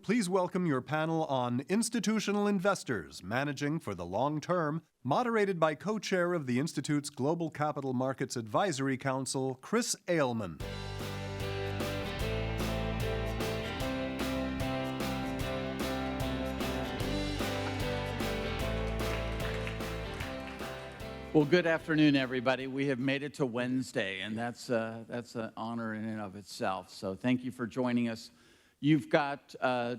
Please welcome your panel on institutional investors managing for the long term, moderated by co-chair of the Institute's Global Capital Markets Advisory Council, Chris Ailman. Well, good afternoon, everybody. We have made it to Wednesday, and that's an honor in and of itself. So thank you for joining us. You've got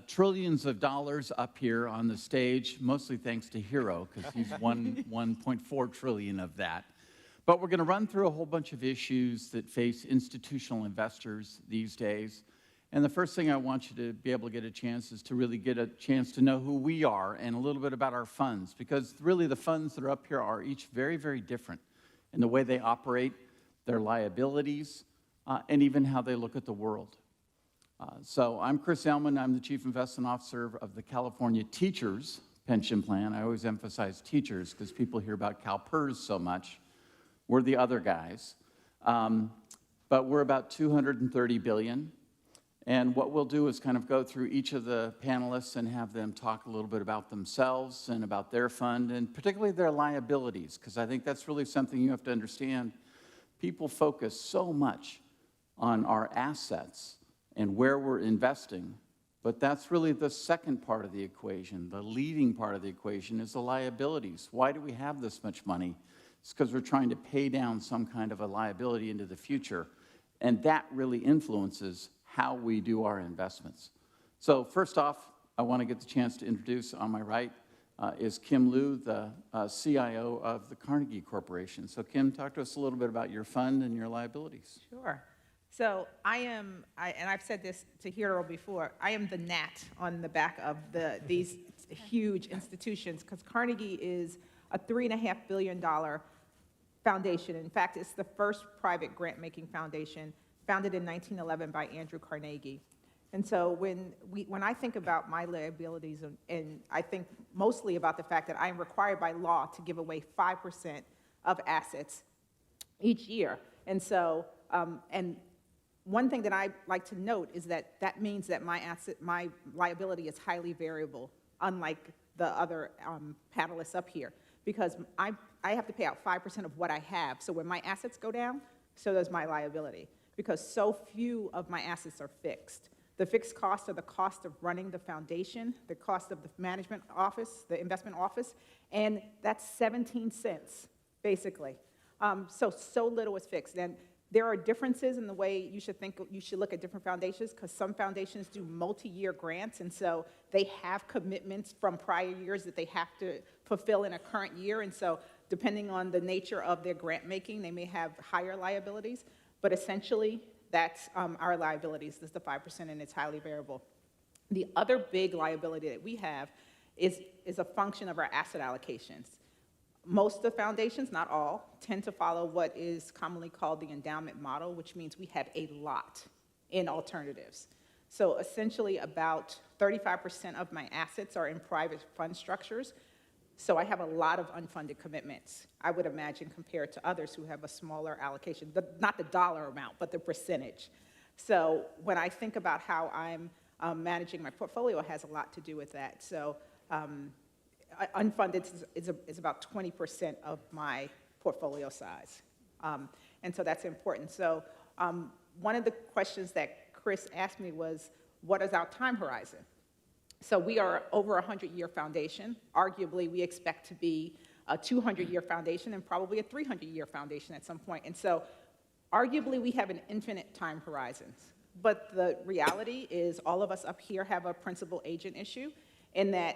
trillions of dollars up here on the stage, mostly thanks to Hero, because he's 1.4 trillion of that. But we're going to run through a whole bunch of issues that face institutional investors these days. And the first thing I want you to be able to get a chance is to really get a chance to know who we are and a little bit about our funds, because really the funds that are up here are each very, very different in the way they operate, their liabilities, and even how they look at the world. So I'm Chris Ailman. I'm the Chief Investment Officer of the California Teachers Pension Plan. I always emphasize teachers because people hear about CalPERS so much. We're the other guys. But we're about $230 billion. And what we'll do is kind of go through each of the panelists and have them talk a little bit about themselves and about their fund, and particularly their liabilities, because I think that's really something you have to understand. People focus so much on our assets and where we're investing, but that's really the second part of the equation. The leading part of the equation is the liabilities. Why do we have this much money? It's because we're trying to pay down some kind of a liability into the future, and that really influences how we do our investments. So first off, I want to get the chance to introduce, on my right, is Kim Liu, the CIO of the Carnegie Corporation. So Kim, talk to us a little bit about your fund and your liabilities. Sure. So and I've said this to Hero before, I am the gnat on the back of these huge institutions, because Carnegie is a $3.5 billion foundation. In fact, it's the first private grant-making foundation, founded in 1911 by Andrew Carnegie. And so when I think about my liabilities, and I think mostly about the fact that I am required by law to give away 5% of assets each year. And so, and one thing that I like to note is that means that my liability is highly variable, unlike the other panelists up here, because I have to pay out 5% of what I have. So when my assets go down, so does my liability, because so few of my assets are fixed. The fixed costs are the cost of running the foundation, the cost of the management office, the investment office, and that's 17 cents, basically. So little is fixed. And there are differences in the way you should look at different foundations, because some foundations do multi-year grants, and so they have commitments from prior years that they have to fulfill in a current year, and so depending on the nature of their grant making, they may have higher liabilities. But essentially, that's our liabilities. This is the 5%, and it's highly variable. The other big liability that we have is a function of our asset allocations. Most of the foundations, not all, tend to follow what is commonly called the endowment model, which means we have a lot in alternatives. So essentially, about 35% of my assets are in private fund structures. So I have a lot of unfunded commitments, I would imagine, compared to others who have a smaller allocation, not the dollar amount, but the percentage. So when I think about how I'm managing my portfolio, it has a lot to do with that. So unfunded is about 20% of my portfolio size. And so that's important. So one of the questions that Chris asked me was, what is our time horizon? So we are over a 100-year foundation. Arguably, we expect to be a 200-year foundation and probably a 300-year foundation at some point. And so arguably, we have an infinite time horizon. But the reality is all of us up here have a principal agent issue in that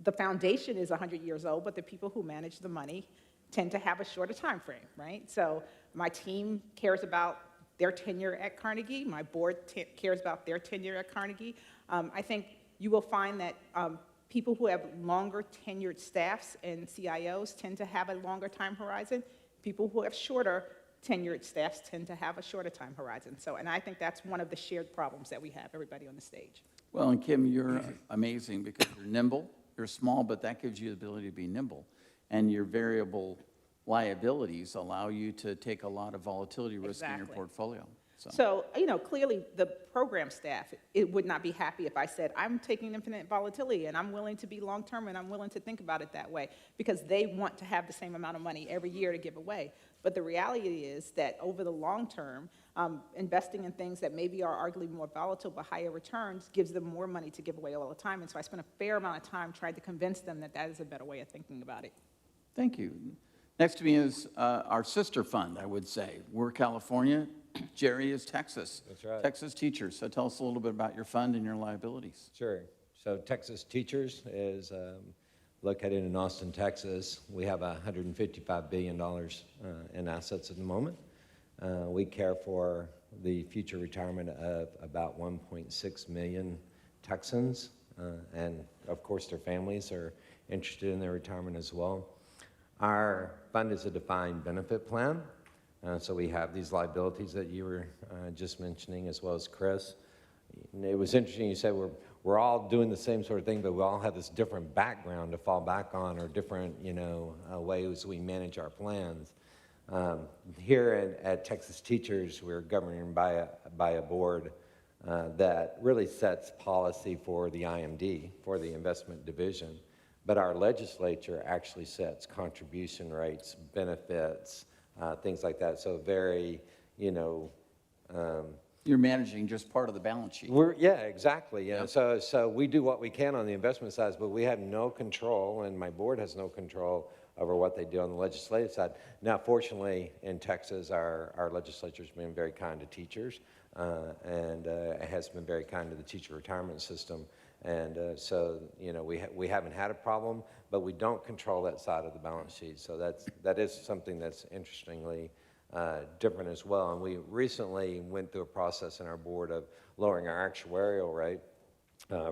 the foundation is 100 years old, but the people who manage the money tend to have a shorter time frame, right? So my team cares about their tenure at Carnegie. My board cares about their tenure at Carnegie. I think you will find that people who have longer tenured staffs and CIOs tend to have a longer time horizon. People who have shorter tenured staffs tend to have a shorter time horizon. So, and I think that's one of the shared problems that we have, everybody on the stage. Well, and Kim, you're amazing because you're nimble, you're small, but that gives you the ability to be nimble. And your variable liabilities allow you to take a lot of volatility risk in your portfolio. So, clearly the program staff, it would not be happy if I said, I'm taking infinite volatility and I'm willing to be long-term and I'm willing to think about it that way, because they want to have the same amount of money every year to give away. But the reality is that over the long term, investing in things that maybe are arguably more volatile but higher returns gives them more money to give away all the time. And so I spent a fair amount of time trying to convince them that that is a better way of thinking about it. Thank you. Next to me is our sister fund, I would say. We're California, Jerry is Texas. That's right. Texas Teachers. So tell us a little bit about your fund and your liabilities. Sure. So Texas Teachers is located in Austin, Texas. We have $155 billion in assets at the moment. We care for the future retirement of about 1.6 million Texans, and of course their families are interested in their retirement as well. Our fund is a defined benefit plan, so we have these liabilities that you were just mentioning, as well as Chris. And it was interesting, you said we're all doing the same sort of thing, but we all have this different background to fall back on, or different ways we manage our plans. Here at Texas Teachers, we're governed by a board that really sets policy for the IMD, for the investment division. But our legislature actually sets contribution rates, benefits, things like that. So very, You're managing just part of the balance sheet. yeah, exactly. Yeah. Yep. So we do what we can on the investment side, but we have no control, and my board has no control over what they do on the legislative side. Now, fortunately, in Texas, our legislature's been very kind to teachers, and it has been very kind to the teacher retirement system. And so, we haven't had a problem, but we don't control that side of the balance sheet. So that is something that's interestingly different as well. And we recently went through a process in our board of lowering our actuarial rate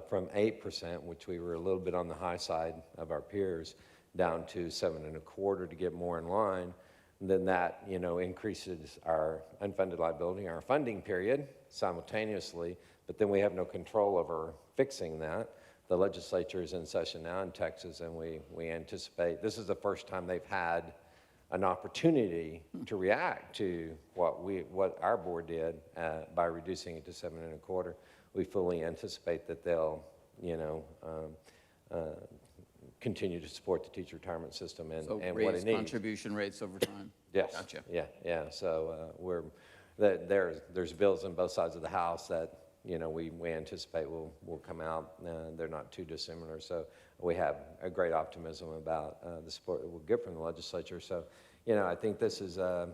from 8%, which we were a little bit on the high side of our peers, down to 7.25% to get more in line. And then that, increases our unfunded liability, our funding period simultaneously, but then we have no control over fixing that. The legislature is in session now in Texas, and we anticipate, this is the first time they've had an opportunity to react to what our board did by reducing it to 7.25%. We fully anticipate that they'll, continue to support the teacher retirement system and what it raise needs. Contribution rates over time. Yes. Gotcha. Yeah. So there's bills on both sides of the house that we anticipate will come out. They're not too dissimilar. So we have a great optimism about the support that we'll get from the legislature. So I think this is a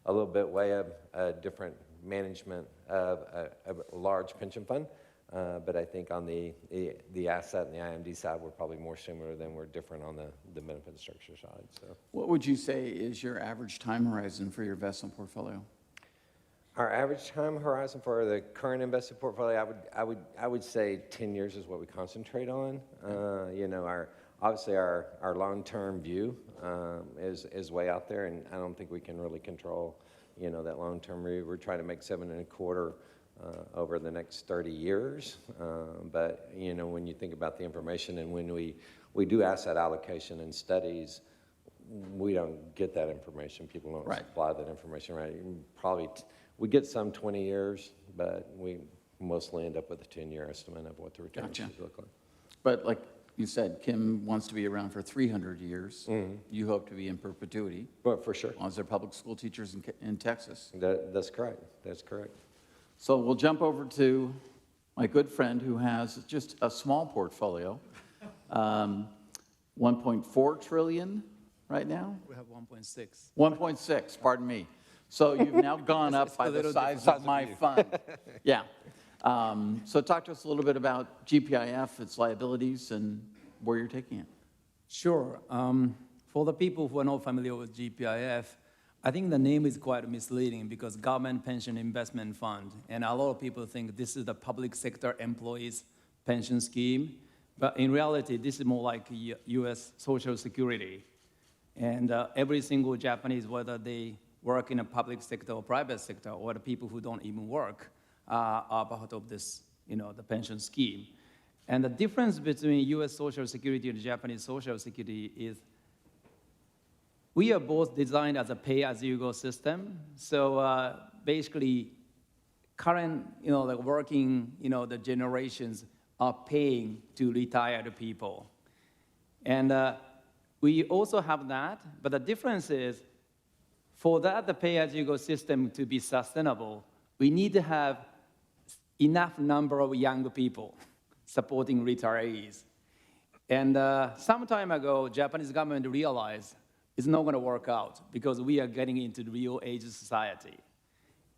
little bit way of a different management of a large pension fund. But I think on the asset and the IMD side, we're probably more similar than we're different on the benefit structure side. So, What would you say is your average time horizon for your investment portfolio? our average time horizon for the current invested portfolio, I would say 10 years is what we concentrate on. Obviously our long-term view is way out there, and I don't think we can really control that long-term view. We're trying to make 7.25%. Over the next 30 years. But, when you think about the information and when we do asset allocation and studies, we don't get that information. People don't supply that information, right? We get some 20 years, but we mostly end up with a 10-year estimate of what the return should look like. But like you said, Kim wants to be around for 300 years. Mm-hmm. You hope to be in perpetuity. But for sure. As long as they're public school teachers in Texas. That's correct. That's correct. So we'll jump over to my good friend who has just a small portfolio, 1.4 trillion right now? We have 1.6. 1.6, pardon me. So you've now gone up by the size of my fund. Yeah. So talk to us a little bit about GPIF, its liabilities, and where you're taking it. Sure. For the people who are not familiar with GPIF, I think the name is quite misleading because Government Pension Investment Fund, and a lot of people think this is the public sector employees pension scheme, but in reality, this is more like U.S. Social Security. And every single Japanese, whether they work in a public sector or private sector, or the people who don't even work, are part of this, the pension scheme. And the difference between U.S. Social Security and Japanese Social Security is we are both designed as a pay-as-you-go system. So basically, current, like working, the generations are paying to retired people. And we also have that, but the difference is, for that, the pay-as-you-go system to be sustainable, we need to have enough number of young people supporting retirees. And some time ago, Japanese government realized it's not going to work out because we are getting into the real age society.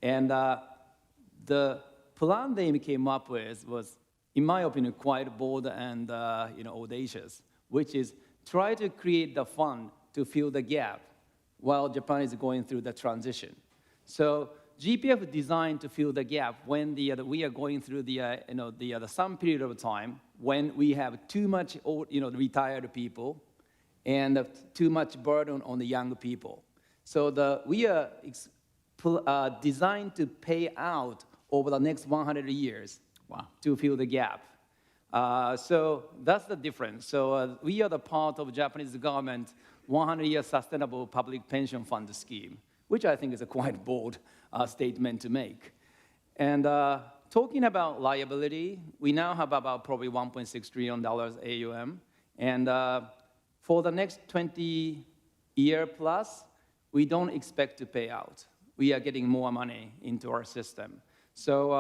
And the plan they came up with was, in my opinion, quite bold and audacious, which is try to create the fund to fill the gap while Japan is going through the transition. So GPIOF is designed to fill the gap when we are going through some period of time when we have too much old, retired people and too much burden on the young people. So we are designed to pay out over the next 100 years to fill the gap. So that's the difference. So we are the part of Japanese government 100-year sustainable public pension fund scheme, which I think is a quite bold statement to make. And talking about liability, we now have about probably $1.6 trillion AUM. And for the next 20 year plus, we don't expect to pay out. We are getting more money into our system. So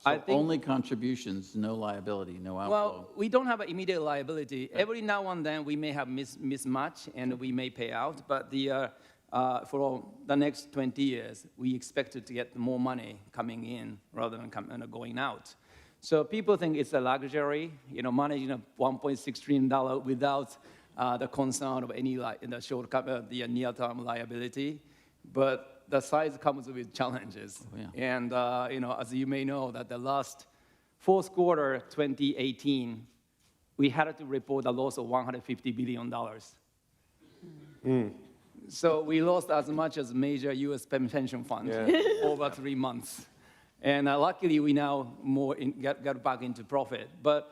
I think only contributions, no liability, no outflow. Well, we don't have an immediate liability. Okay. Every now and then we may have mismatch and we may pay out, but for the next 20 years, we expect to get more money coming in rather than going out. So people think it's a luxury, managing a $1.6 trillion without the concern of any the near-term liability. But the size comes with challenges. Oh, yeah. And as you may know, that the last fourth quarter 2018, we had to report a loss of $150 billion. So we lost as much as major U.S. pension funds over 3 months. And luckily, we now get back into profit. But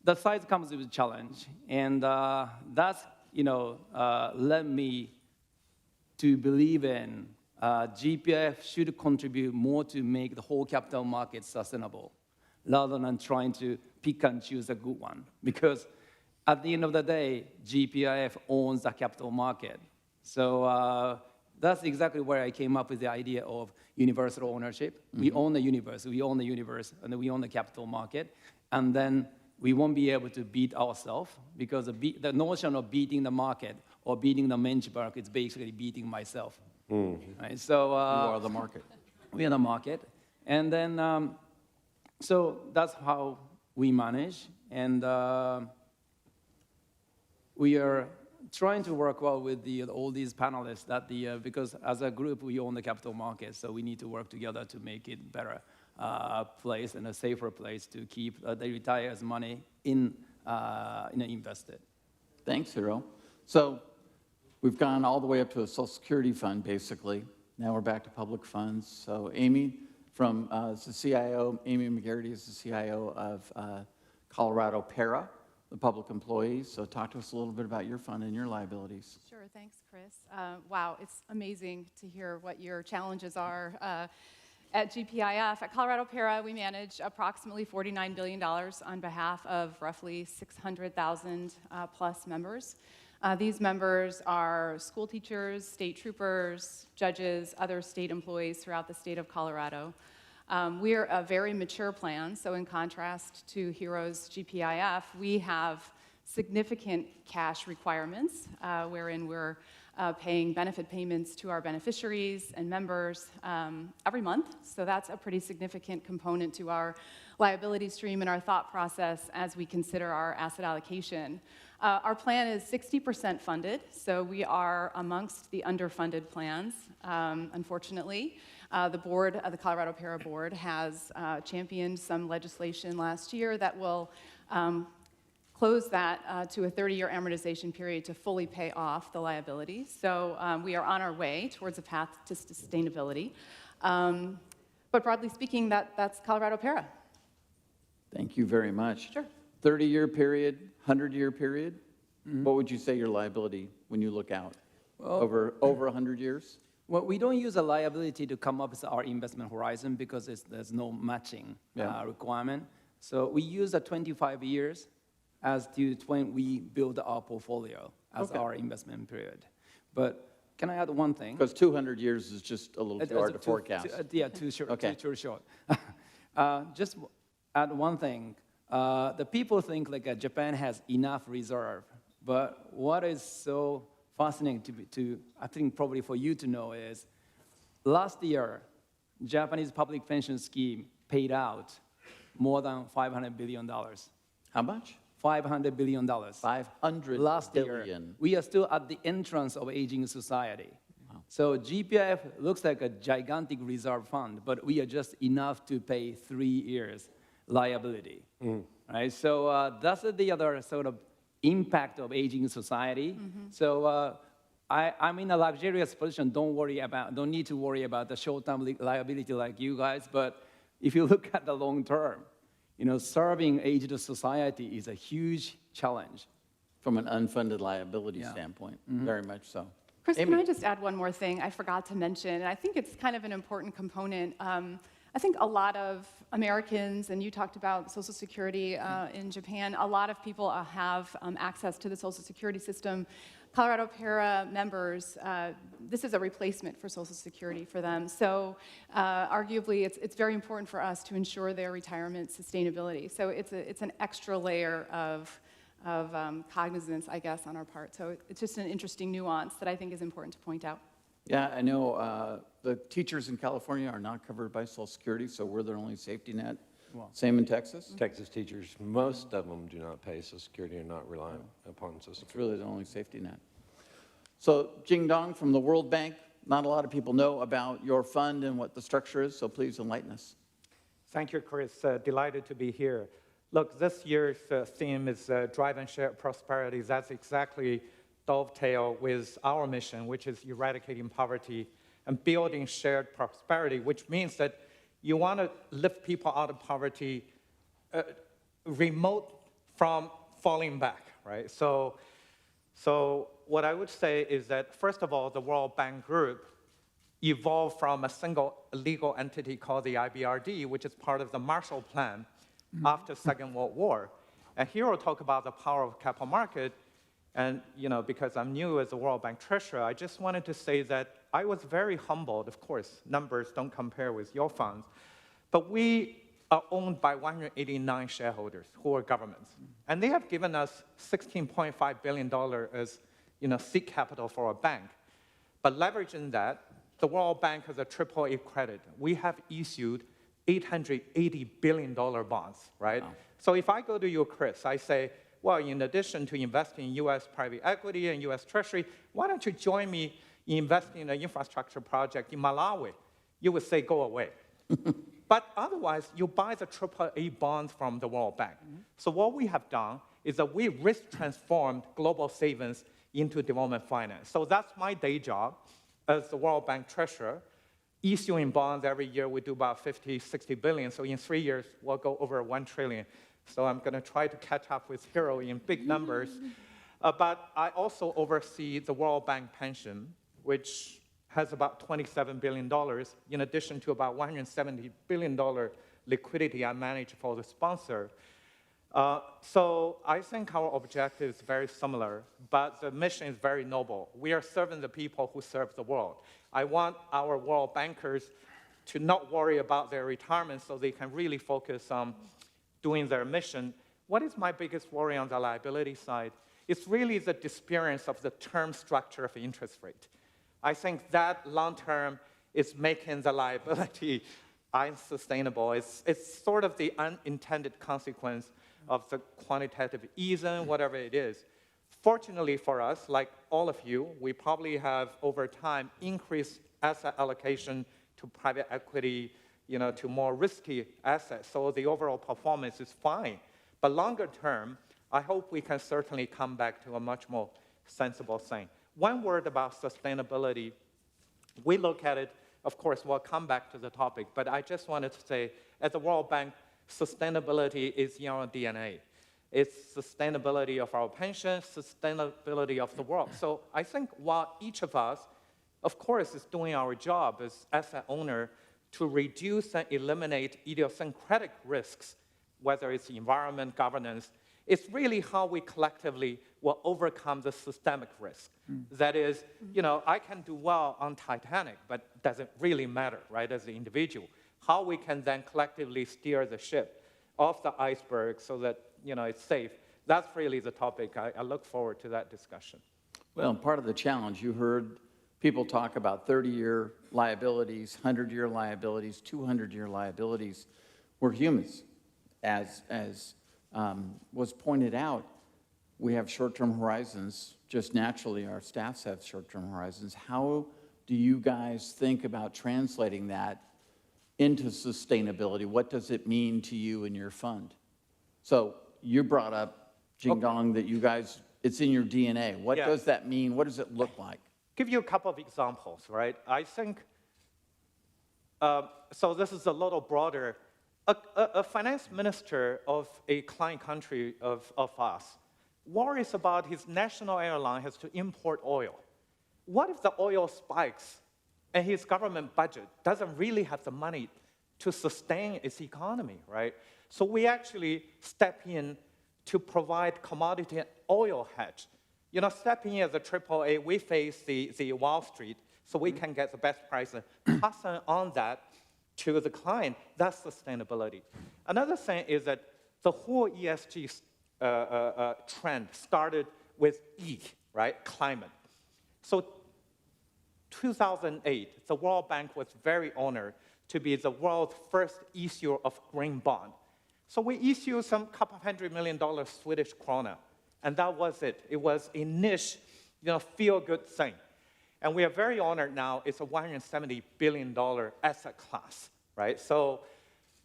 the size comes with a challenge. And that's, led me to believe in GPIOF should contribute more to make the whole capital market sustainable, rather than trying to pick and choose a good one. Because at the end of the day, GPIOF owns the capital market. So that's exactly where I came up with the idea of universal ownership. Mm-hmm. We own the universe, and then we own the capital market. And then we won't be able to beat ourselves, because the notion of beating the market or beating the benchmark is basically beating myself. Mm-hmm. Right? So you are the market. We are the market. And then, so that's how we manage. And we are trying to work well with all these panelists because as a group, we own the capital market, so we need to work together to make it better place and a safer place to keep the retirees' money invested. Thanks, Hiro. So we've gone all the way up to a Social Security fund, basically. Now we're back to public funds. So Amy, the CIO, Amy McGarity is the CIO of Colorado PARA, the public employees. So talk to us a little bit about your fund and your liabilities. Sure, thanks, Chris. Wow, it's amazing to hear what your challenges are at GPIF. At Colorado PARA, we manage approximately $49 billion on behalf of roughly 600,000 plus members. These members are school teachers, state troopers, judges, other state employees throughout the state of Colorado. We're a very mature plan, so in contrast to Hiro's GPIF, we have significant cash requirements, wherein we're paying benefit payments to our beneficiaries and members every month. So that's a pretty significant component to our liability stream and our thought process as we consider our asset allocation. Our plan is 60% funded, so we are amongst the underfunded plans, unfortunately. The board, the Colorado PARA board, has championed some legislation last year that will close that to a 30-year amortization period to fully pay off the liability. So we are on our way towards a path to sustainability. But broadly speaking, that's Colorado PARA. Thank you very much. Sure. 30-year period, 100-year period. Mm-hmm. What would you say your liability when you look out? over 100 years? Well, we don't use a liability to come up with our investment horizon because there's no matching requirement. So we use the 25 years as to when we build our portfolio as our investment period. But can I add one thing? Because 200 years is just a little too hard to forecast. Too short. Okay. Too short. Just add one thing. The people think like Japan has enough reserve, but what is so fascinating I think probably for you to know is, last year, Japanese public pension scheme paid out more than $500 billion. How much? $500 billion. 500 last billion. year. We are still at the entrance of aging society. Wow. So GPIF looks like a gigantic reserve fund, but we are just enough to pay 3 years liability. Right? So that's the other sort of impact of aging society. So I'm in a luxurious position. Don't need to worry about the short-term liability like you guys. But if you look at the long term, serving aged society is a huge challenge. From an unfunded liability standpoint, very much so. Chris, Amy. can I just add one more thing I forgot to mention? And I think it's kind of an important component. I think a lot of Americans, and you talked about Social Security in Japan, a lot of people have access to the Social Security system. Colorado Para members, this is a replacement for Social Security for them. So arguably, it's very important for us to ensure their retirement sustainability. So it's an extra layer of cognizance, I guess, on our part. So it's just an interesting nuance that I think is important to point out. Yeah, I know the teachers in California are not covered by Social Security, so we're their only safety net. Wow. Same in Texas? Texas teachers, most of them do not pay Social Security and not rely upon Social Security. It's really the only safety net. So, Jing Dong from the World Bank, not a lot of people know about your fund and what the structure is, so please enlighten us. Thank you, Chris. Delighted to be here. Look, this year's theme is Drive and Share Prosperity. That's exactly dovetail with our mission, which is eradicating poverty and building shared prosperity, which means that you want to lift people out of poverty, remote from falling back, right? So what I would say is that, first of all, the World Bank Group evolved from a single legal entity called the IBRD, which is part of the Marshall Plan after Second World War. And here we'll talk about the power of capital market. And because I'm new as a World Bank treasurer, I just wanted to say that I was very humbled. Of course, numbers don't compare with your funds. But we are owned by 189 shareholders who are governments. And they have given us $16.5 billion as seed capital for a bank. But leveraging that, the World Bank has a AAA credit. We have issued $880 billion bonds, right? Wow. So if I go to you, Chris, I say, well, in addition to investing in U.S. private equity and U.S. Treasury, why don't you join me in investing in an infrastructure project in Malawi? You would say, go away. But otherwise, you buy the AAA bonds from the World Bank. So what we have done is that we risk transformed global savings into development finance. So that's my day job as the World Bank treasurer. Issuing bonds every year, we do about 50, 60 billion. So in 3 years, we'll go over 1 trillion. So I'm going to try to catch up with Hiro in big numbers. But I also oversee the World Bank pension, which has about $27 billion, in addition to about $170 billion liquidity I manage for the sponsor. So I think our objective is very similar, but the mission is very noble. We are serving the people who serve the world. I want our world bankers to not worry about their retirement so they can really focus on doing their mission. What is my biggest worry on the liability side? It's really the disappearance of the term structure of interest rate. I think that long-term is making the liability unsustainable. It's sort of the unintended consequence of the quantitative easing, whatever it is. Fortunately for us, like all of you, we probably have, over time, increased asset allocation to private equity, to more risky assets. So the overall performance is fine. But longer term, I hope we can certainly come back to a much more sensible thing. One word about sustainability. We look at it, of course, we'll come back to the topic, but I just wanted to say, at the World Bank, sustainability is in our DNA. it's sustainability of our pension, sustainability of the world. So I think while each of us, of course, is doing our job as asset owner to reduce and eliminate idiosyncratic risks, whether it's environment, governance, it's really how we collectively will overcome the systemic risk. That is, I can do well on Titanic, but does it really matter, right, as an individual? How we can then collectively steer the ship off the iceberg so that, it's safe. That's really the topic. I look forward to that discussion. Well, part of the challenge, you heard people talk about 30-year liabilities, 100-year liabilities, 200-year liabilities. We're humans. As was pointed out, we have short-term horizons. Just naturally, our staffs have short-term horizons. How do you guys think about translating that into sustainability? What does it mean to you and your fund? So you brought up, Jingdong, that you guys, it's in your DNA. What does that mean? What does it look like? Give you a couple of examples, right? I think, so this is a little broader. A finance minister of a client country of us worries about his national airline has to import oil. What if the oil spikes and his government budget doesn't really have the money to sustain its economy, right? So we actually step in to provide commodity oil hedge. Stepping in as a AAA, we face the Wall Street, so we can get the best price and pass on that to the client. That's sustainability. Another thing is that the whole ESG trend started with E, right? Climate. So 2008, the World Bank was very honored to be the world's first issuer of green bond. So we issued some couple $100 million Swedish krona, and that was it. It was a niche, feel-good thing. And we are very honored now. It's a $170 billion asset class, right? So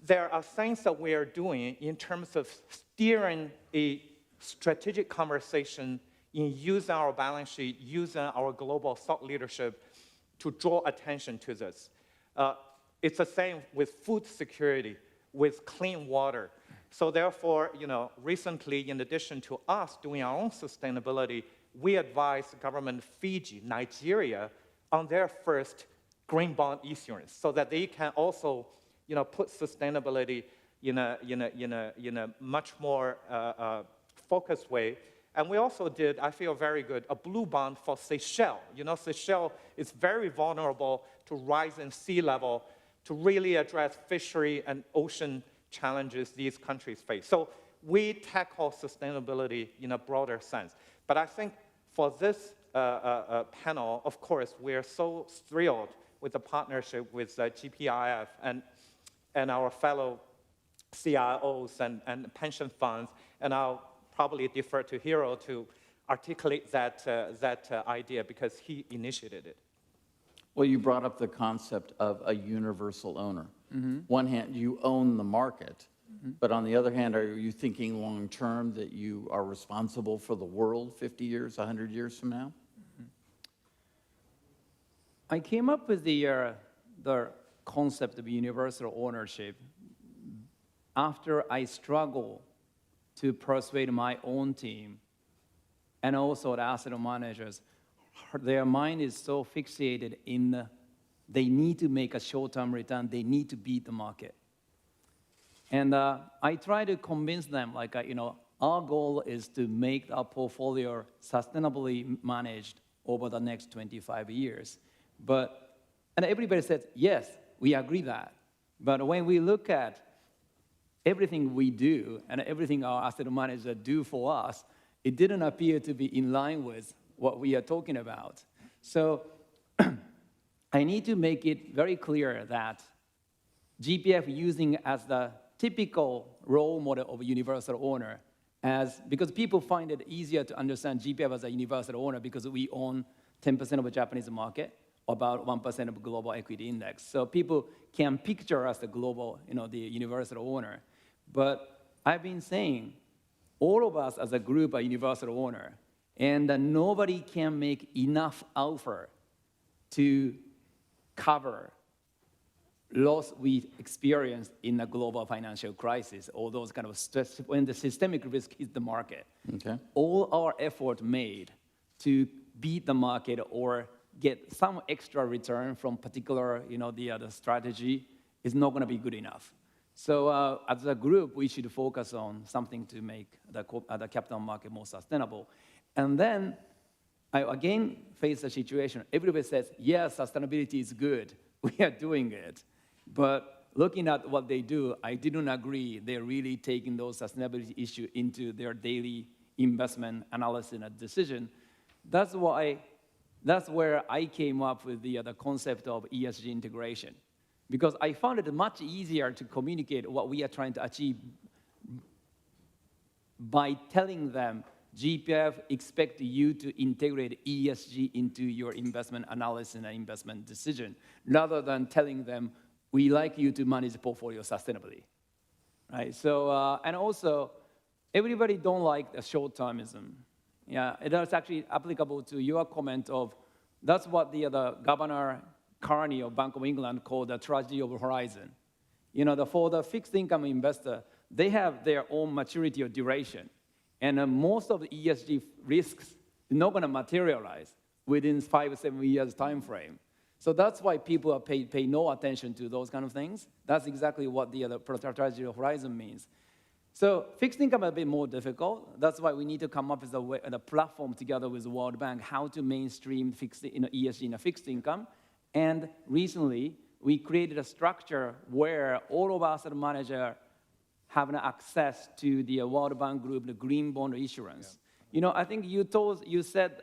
there are things that we are doing in terms of steering a strategic conversation in using our balance sheet, using our global thought leadership to draw attention to this. It's the same with food security, with clean water. So therefore, recently, in addition to us doing our own sustainability, we advised government Fiji, Nigeria, on their first green bond issuance so that they can also, put sustainability in a much more focused way. And we also did, I feel very good, a blue bond for Seychelles. Seychelles is very vulnerable to rising sea level, to really address fishery and ocean challenges these countries face. So we tackle sustainability in a broader sense. But I think for this panel, of course, we're so thrilled with the partnership with GPIOF and our fellow CIOs and pension funds. And I'll probably defer to Hiro to articulate that idea because he initiated it. Well, you brought up the concept of a universal owner. One hand, you own the market, but on the other hand, are you thinking long term that you are responsible for the world 50 years, 100 years from now? I came up with the concept of universal ownership after I struggled to persuade my own team and also the asset managers. Their mind is so fixated in they need to make a short-term return, they need to beat the market. And I try to convince them, our goal is to make our portfolio sustainably managed over the next 25 years. And everybody says, yes, we agree that. But when we look at everything we do and everything our asset managers do for us, it didn't appear to be in line with what we are talking about. So I need to make it very clear that GPIOF using as the typical role model of a universal owner because people find it easier to understand GPIOF as a universal owner because we own 10% of the Japanese market, about 1% of the global equity index. So people can picture us the global, the universal owner. But I've been saying all of us as a group are universal owner, and nobody can make enough offer to cover loss we experienced in the global financial crisis, all those kind of stress, when the systemic risk hit the market. Okay. All our effort made to beat the market or get some extra return from particular, the other strategy is not going to be good enough. So as a group, we should focus on something to make the capital market more sustainable. And then I again face a situation. Everybody says, yes, sustainability is good. We are doing it. But looking at what they do, I didn't agree they're really taking those sustainability issues into their daily investment analysis and decision. That's where I came up with the concept of ESG integration. Because I found it much easier to communicate what we are trying to achieve by telling them, GPIOF expect you to integrate ESG into your investment analysis and investment decision, rather than telling them, we like you to manage the portfolio sustainably, right? So, and also, everybody don't like the short-termism. Yeah, it is actually applicable to your comment of, that's what the Governor Carney of Bank of England called the tragedy of horizon. For the fixed income investor, they have their own maturity or duration. And most of the ESG risks are not going to materialize within 5 or 7 years time frame. So that's why people pay no attention to those kind of things. That's exactly what the tragedy of horizon means. So fixed income is a bit more difficult. That's why we need to come up with a platform together with the World Bank, how to mainstream ESG in a fixed income. And recently, we created a structure where all of our asset managers have access to the World Bank Group, the green bond issuance. Yeah. I think you said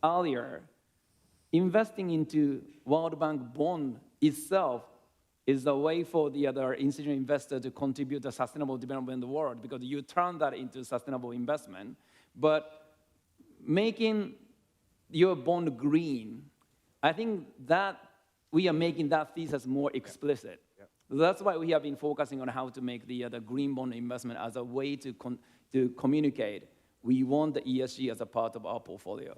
earlier, investing into World Bank bond itself is a way for the other institutional investor to contribute to sustainable development in the world, because you turn that into sustainable investment. But making your bond green, I think that we are making that thesis more explicit. Yeah. Yeah. That's why we have been focusing on how to make the green bond investment as a way to communicate. We want the ESG as a part of our portfolio.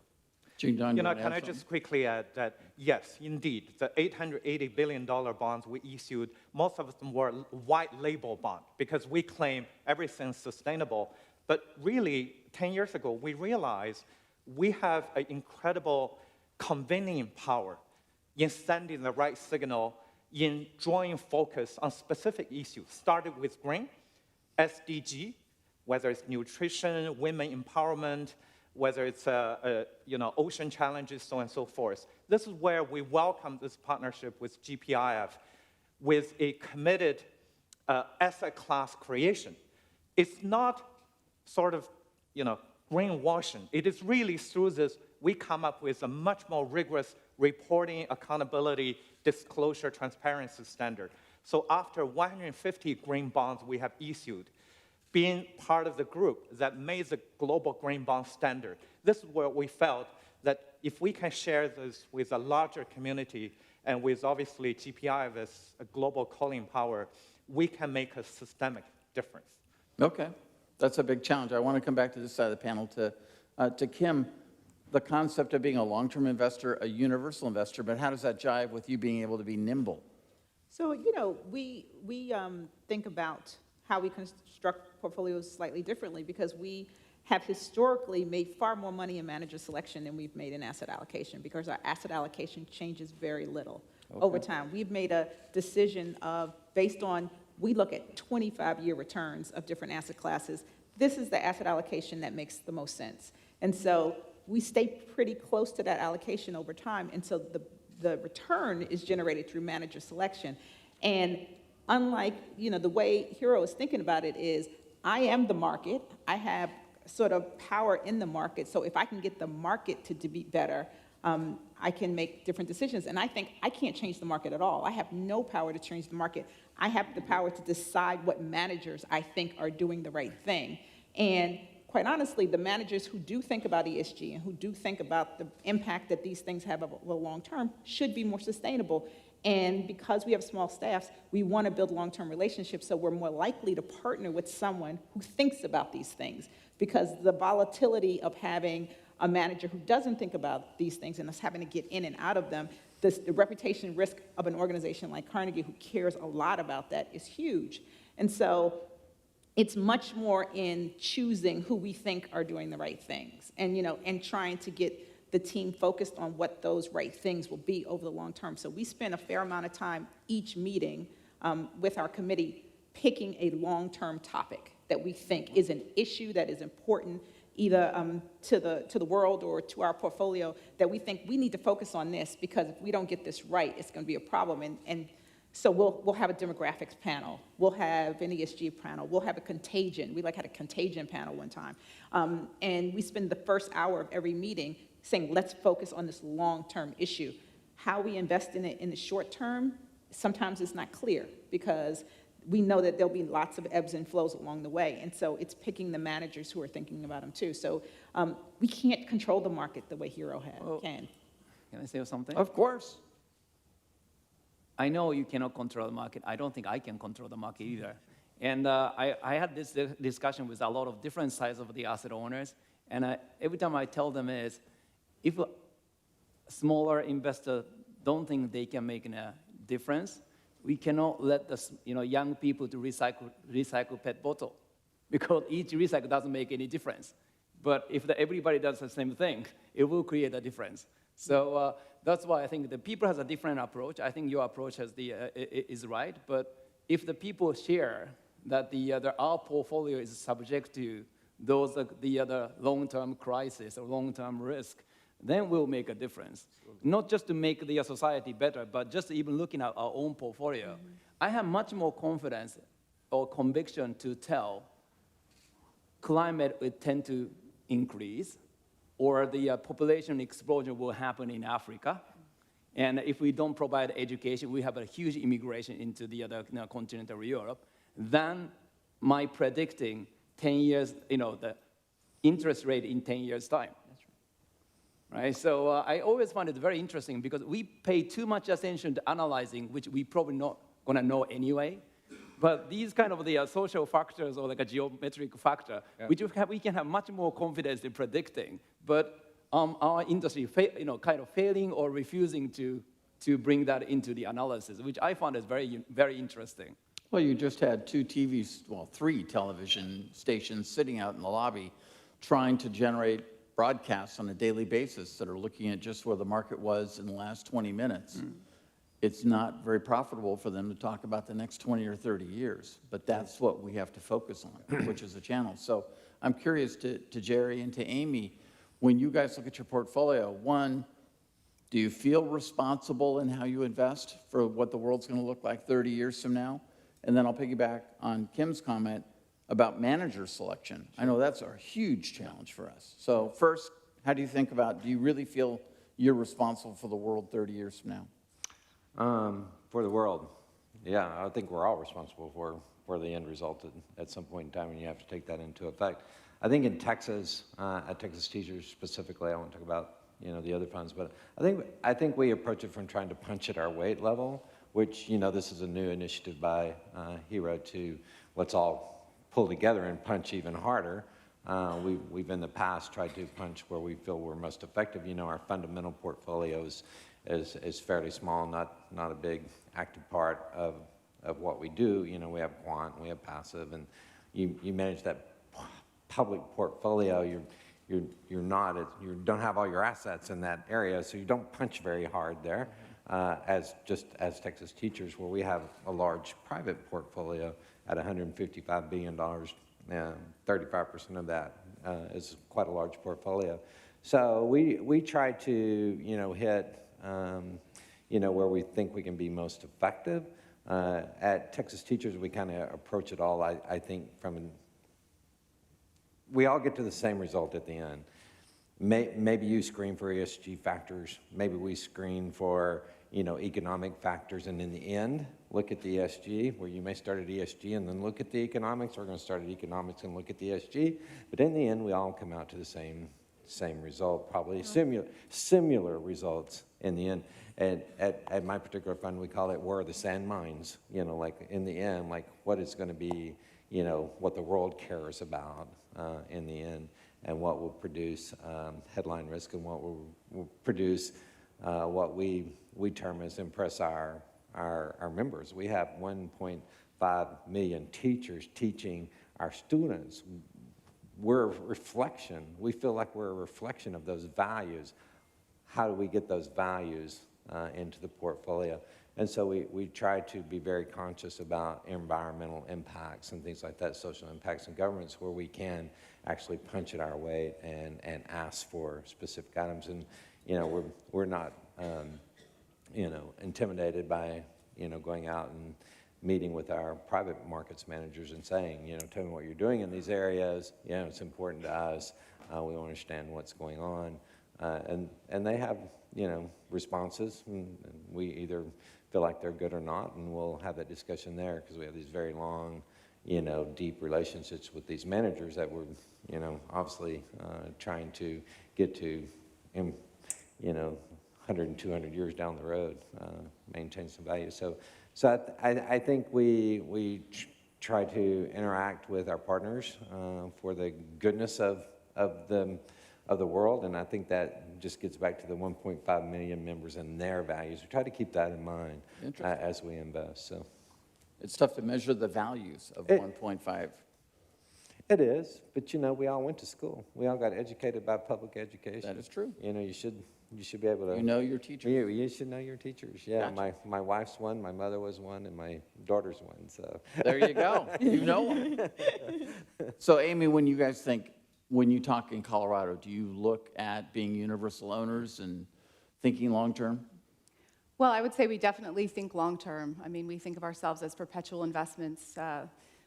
Can I just quickly add that, yes, indeed, the $880 billion bonds we issued, most of them were white label bonds because we claim everything's sustainable. But really, 10 years ago, we realized we have an incredible convening power in sending the right signal, in drawing focus on specific issues. Started with green, SDG, whether it's nutrition, women empowerment, whether it's ocean challenges, so on and so forth. This is where we welcome this partnership with GPIOF with a committed asset class creation. It's not sort of greenwashing. It is really through this we come up with a much more rigorous reporting, accountability, disclosure, transparency standard. So after 150 green bonds we have issued, being part of the group that made the global green bond standard, this is where we felt that if we can share this with a larger community and with obviously GPIOF as a global calling power, we can make a systemic difference. Okay, that's a big challenge. I want to come back to this side of the panel to Kim. The concept of being a long-term investor, a universal investor, but how does that jive with you being able to be nimble? So, we think about how we construct portfolios slightly differently because we have historically made far more money in manager selection than we've made in asset allocation because our asset allocation changes very little over time. We've made a decision based on, we look at 25-year returns of different asset classes. This is the asset allocation that makes the most sense. And so we stay pretty close to that allocation over time, and so the return is generated through manager selection. And unlike, the way Hiro is thinking about it is, I am the market. I have sort of power in the market. So if I can get the market to be better, I can make different decisions. And I think I can't change the market at all. I have no power to change the market. I have the power to decide what managers I think are doing the right thing. And quite honestly, the managers who do think about ESG and who do think about the impact that these things have over the long term should be more sustainable. And because we have small staffs, we want to build long-term relationships, so we're more likely to partner with someone who thinks about these things. Because the volatility of having a manager who doesn't think about these things and us having to get in and out of them, the reputation risk of an organization like Carnegie, who cares a lot about that, is huge. And so it's much more in choosing who we think are doing the right things, and, and trying to get the team focused on what those right things will be over the long term. So we spend a fair amount of time each meeting with our committee picking a long-term topic that we think is an issue that is important either to the world or to our portfolio, that we think we need to focus on this, because if we don't get this right, it's going to be a problem. And so we'll have a demographics panel, we'll have an ESG panel, we'll have a contagion. We had a contagion panel one time. And we spend the first hour of every meeting saying, let's focus on this long-term issue. How we invest in it in the short term, sometimes it's not clear, because we know that there'll be lots of ebbs and flows along the way. And so it's picking the managers who are thinking about them too. So we can't control the market the way Hero can. Can I say something? Of course. I know you cannot control the market. I don't think I can control the market either. And I had this discussion with a lot of different sides of the asset owners. And every time I tell them is, if a smaller investor don't think they can make a difference, we cannot let the young people to recycle PET bottle, because each recycle doesn't make any difference. But if everybody does the same thing, it will create a difference. So that's why I think the people has a different approach. I think your approach is right. But if the people share that our portfolio is subject to the other long-term crisis or long-term risk, then we'll make a difference. Not just to make the society better, but just even looking at our own portfolio. Mm-hmm. I have much more confidence or conviction to tell climate will tend to increase, or the population explosion will happen in Africa. And if we don't provide education, we have a huge immigration into the other continental Europe. Then my predicting 10 years, the interest rate in 10 years' time. Right? So I always find it very interesting, because we pay too much attention to analyzing, which we probably not going to know anyway. But these kind of the social factors, or like a geometric factor, which we can have much more confidence in predicting. But our industry, kind of failing or refusing to bring that into the analysis, which I found is very, very interesting. Well, you just had three television stations sitting out in the lobby trying to generate broadcasts on a daily basis that are looking at just where the market was in the last 20 minutes. Mm. It's not very profitable for them to talk about the next 20 or 30 years, but that's what we have to focus on, which is a channel. So I'm curious to Jerry and to Amy, when you guys look at your portfolio, one, do you feel responsible in how you invest for what the world's going to look like 30 years from now? And then I'll piggyback on Kim's comment about manager selection. I know that's a huge challenge for us. So first, how do you think about, do you really feel you're responsible for the world 30 years from now? For the world, yeah, I think we're all responsible for the end result at some point in time, and you have to take that into effect. I think in Texas, at Texas Teachers specifically, I won't talk about the other funds, but I think we approach it from trying to punch at our weight level, which this is a new initiative by Hero to let's all pull together and punch even harder. We've in the past tried to punch where we feel we're most effective. Our fundamental portfolios is fairly small, not a big active part of what we do. We have quant, we have passive, and you manage that public portfolio. You don't have all your assets in that area, so you don't punch very hard there. As Texas Teachers, where we have a large private portfolio at $155 billion, 35% of that is quite a large portfolio. So we try to hit where we think we can be most effective. At Texas Teachers, we kind of approach it all, I think, we all get to the same result at the end. Maybe you screen for ESG factors. Maybe we screen for economic factors, and in the end, look at the ESG, where you may start at ESG and then look at the economics. We're going to start at economics and look at the ESG. But in the end, we all come out to the same result, probably similar results in the end. And at my particular fund, we call it "Where are the sand mines?" Like in the end, like what is going to be, what the world cares about in the end, and what will produce headline risk, and what will produce what we term as impress our members. We have 1.5 million teachers teaching our students. We're a reflection. We feel like we're a reflection of those values. How do we get those values into the portfolio? And so we try to be very conscious about environmental impacts and things like that, social impacts and governments, where we can actually punch it our way and ask for specific items. And, you know, we're not, you know, intimidated by, you know, going out and meeting with our private markets managers and saying, you know, tell me what you're doing in these areas. You know, it's important to us. We want to understand what's going on. And they have, you know, responses, and we either feel like they're good or not, and we'll have that discussion there, because we have these very long, you know, deep relationships with these managers that we're, you know, obviously trying to get to, you know, 100 and 200 years down the road, maintain some value. So I think we try to interact with our partners for the goodness of the world, and I think that just gets back to the 1.5 million members and their values. We try to keep that in mind as we invest. So It's tough to measure the values of 1.5. It is, but you know, we all went to school. We all got educated by public education. That is true. You know, you should be able to. You know your teachers. You should know your teachers. Yeah, Gotcha. my wife's one, my mother was one, and my daughter's one. So There you go. You know them. So, Amy, when you guys think, when you talk in Colorado, do you look at being universal owners and thinking long-term? Well, I would say we definitely think long-term. I mean, we think of ourselves as perpetual investments.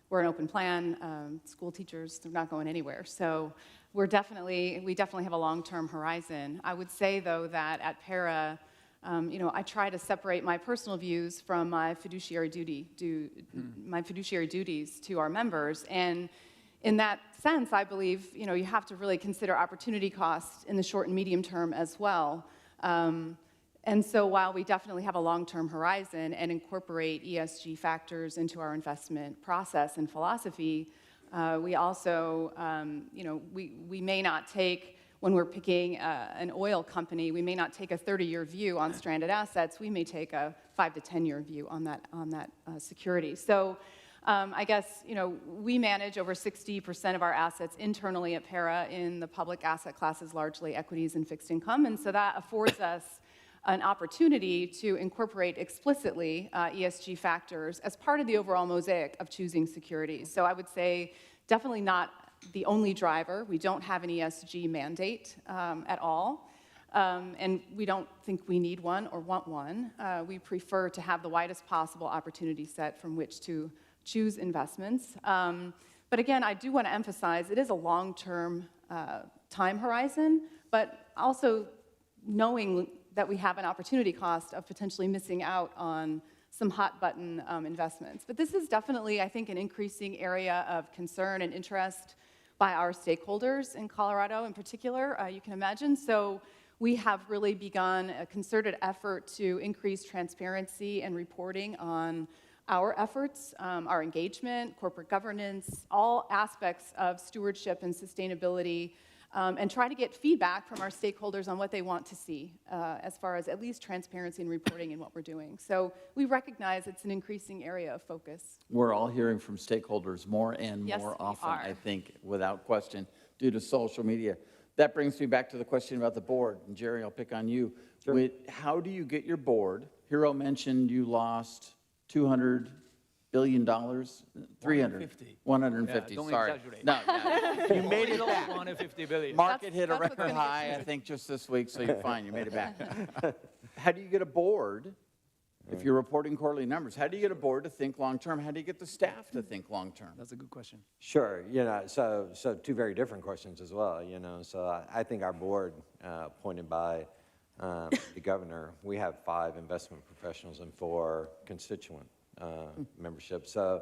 We're an open plan. School teachers, they're not going anywhere. So we definitely have a long-term horizon. I would say, though, that at Para, you know, I try to separate my personal views from my fiduciary duties to our members. And in that sense, I believe, you know, you have to really consider opportunity costs in the short and medium term as well. And so while we definitely have a long-term horizon and incorporate ESG factors into our investment process and philosophy, we also, you know, we may not take, when we're picking an oil company, we may not take a 30-year view on stranded assets. We may take a 5 to 10-year view on that security. So I guess, you know, we manage over 60% of our assets internally at Para in the public asset classes, largely equities and fixed income. And so that affords us an opportunity to incorporate explicitly ESG factors as part of the overall mosaic of choosing securities. So I would say definitely not the only driver. We don't have an ESG mandate at all, and we don't think we need one or want one. We prefer to have the widest possible opportunity set from which to choose investments. But again, I do want to emphasize it is a long-term time horizon, but also knowing that we have an opportunity cost of potentially missing out on some hot-button investments. But this is definitely, I think, an increasing area of concern and interest by our stakeholders in Colorado in particular, you can imagine. So we have really begun a concerted effort to increase transparency and reporting on our efforts, our engagement, corporate governance, all aspects of stewardship and sustainability, and try to get feedback from our stakeholders on what they want to see as far as at least transparency and reporting in what we're doing. So we recognize it's an increasing area of focus. We're all hearing from stakeholders more and Yes, more we often, are. I think, without question, due to social media. That brings me back to the question about the board. And Jerry, I'll pick on you. Sure. How do you get your board? Hiro mentioned you lost $200 billion, 300, 150. Yeah, don't sorry. exaggerate. No, you made it back. 150 billion. Market hit a That's what's record gonna get high, I you. think, just this week, so you're fine. You made it back. How do you get a board, if you're reporting quarterly numbers, how do you get a board to think long-term? How do you get the staff to think long-term? That's a good question. Sure, you know, so two very different questions as well, you know. So I think our board, appointed by the governor, we have 5 investment professionals and 4 constituent membership. So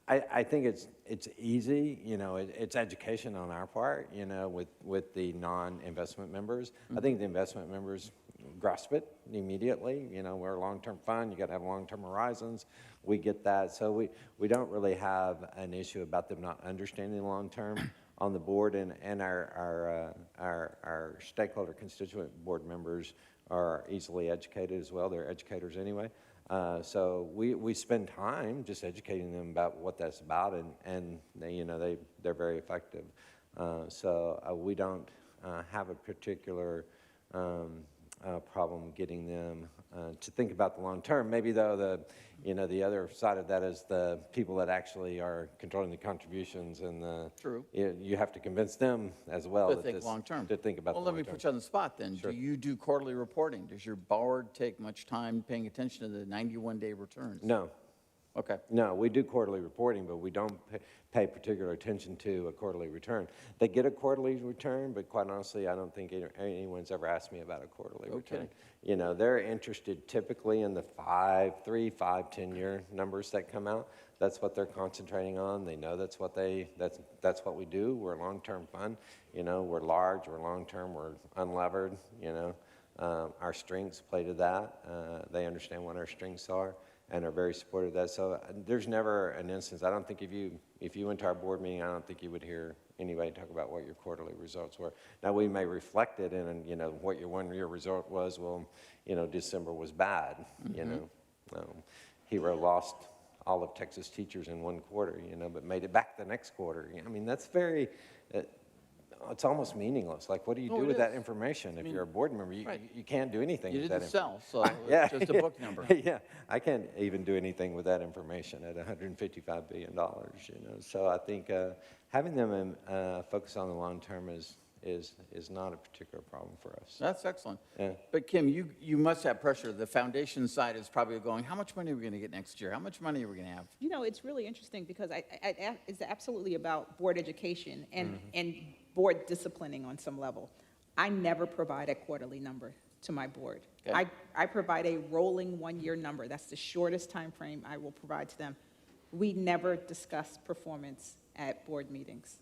I think it's easy, you know, it's education on our part, you know, with the non-investment members. I think the investment members grasp it immediately. You know, we're a long-term fund, you got to have long-term horizons. We get that. So we don't really have an issue about them not understanding long-term on the board, and our stakeholder constituent board members are easily educated as well. They're educators anyway. So we spend time just educating them about what that's about, and they're very effective. We don't have a particular problem getting them to think about the long term. Maybe though the other side of that is the people that actually are controlling the contributions, and True. You have to convince them as well To think long term. to think about. Well, the let me long term. put you on the spot then. Sure. Do you do quarterly reporting? Does your board take much time paying attention to the 91-day returns? No. Okay. No, we do quarterly reporting, but we don't pay particular attention to a quarterly return. They get a quarterly return, but quite honestly, I don't think anyone's ever asked me about a quarterly return. They're interested typically in the 3, 5, 10-year numbers that come out. That's what they're concentrating on. They know that's what we do. We're a long-term fund. We're large, we're long-term, we're unlevered. Our strengths play to that. They understand what our strengths are and are very supportive of that. So there's never an instance. I don't think if you went to our board meeting, I don't think you would hear anybody talk about what your quarterly results were. Now we may reflect it in, what your 1-year result was. Well, December was bad. Hero lost all of Texas teachers in 1 quarter, but made it back the next quarter. I mean, that's very. It's almost meaningless. Like, what do you do with that information? If you're a board member, you can't do anything with that You didn't sell, so yeah, it's just a book number. Yeah, I can't even do anything with that information at $155 billion, So I think having them focus on the long term is not a particular problem for us. That's excellent. Yeah. But Kim, you must have pressure. The foundation side is probably going, how much money are we going to get next year? How much money are we going to have? It's really interesting because it's absolutely about board education and board disciplining on some level. I never provide a quarterly number to my board. Okay. I provide a rolling 1-year number. That's the shortest time frame I will provide to them. We never discuss performance at board meetings.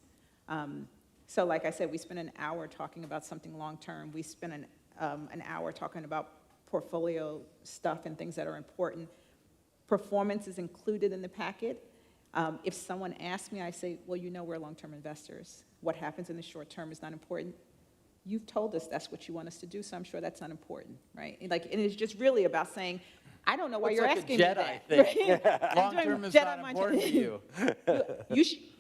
So like I said, we spend an hour talking about something long-term. We spend an hour talking about portfolio stuff and things that are important. Performance is included in the packet. If someone asks me, I say, well, we're long-term investors. What happens in the short term is not important. You've told us that's what you want us to do, so I'm sure that's not important, right? And it's just really about saying, I don't know why you're asking me that. It's like a Jedi thing. Long-term is not important to you.